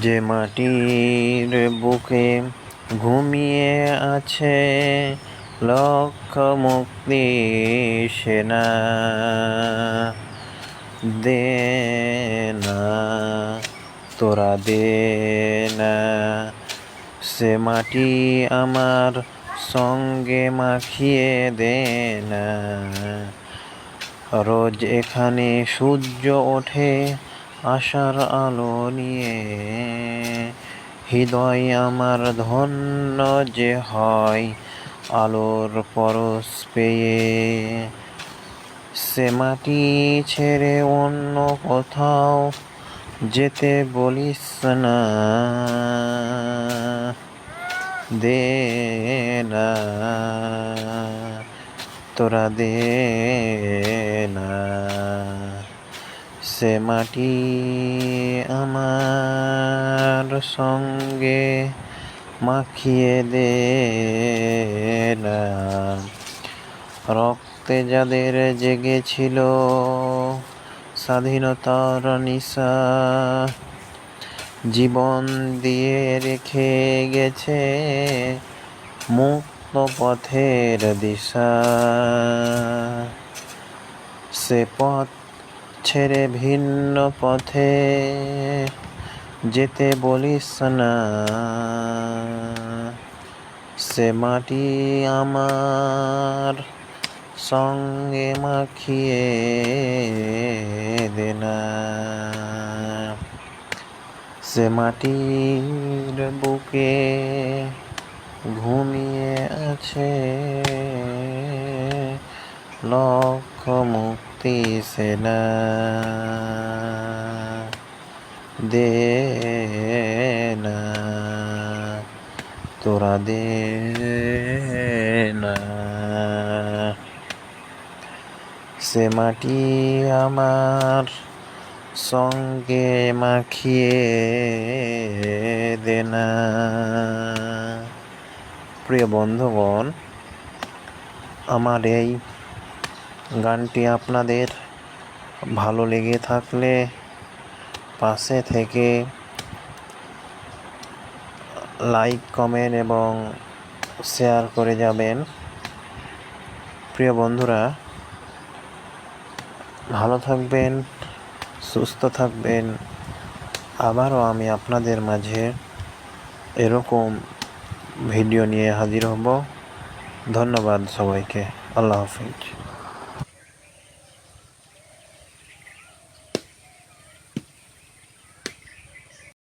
যে মাটির বুকে ঘুমিয়ে আছে লক্ষ মুক্তি সেনা, দে না তোরা দে না সে মাটি আমার সঙ্গে মাখিয়ে দে না। রোজ এখানে সূর্য ওঠে আশার আলো নিয়ে, হৃদয় আমার ধন্য যে হয় আলোর পরশ পেয়ে। সে মাটি ছেড়ে অন্য কোথাও যেতে বলিস না, দে না তোরা দে না সে মাটি আমার সঙ্গে মাখিয়ে দে না। রক্তে যাদের জেগেছিল স্বাধীনতার নিশা, জীবন দিয়ে রেখে গেছে মুক্ত পথের দিশা। সে পথ ছেড়ে ভিন্ন পথে যেতে বলিস না, সে মাটি আমার সঙ্গে মাখিয়ে দে না। সে মাটির বুকে ঘুমিয়ে আছে লক্ষ মুক্তি সেনা, দে না তোরা দে না সে মাটি আমার সঙ্গে মাখিয়ে দে না। প্রিয় বন্ধুগণ, আমার এই গানটি আপনাদের ভালো লেগে থাকলে পাশে থেকে লাইক, কমেন্ট এবং শেয়ার করে যাবেন। প্রিয় বন্ধুরা, ভালো থাকবেন, সুস্থ থাকবেন। আবারও আমি আপনাদের মাঝে এরকম ভিডিও নিয়ে হাজির হব। ধন্যবাদ সবাইকে। আল্লাহ হাফিজ।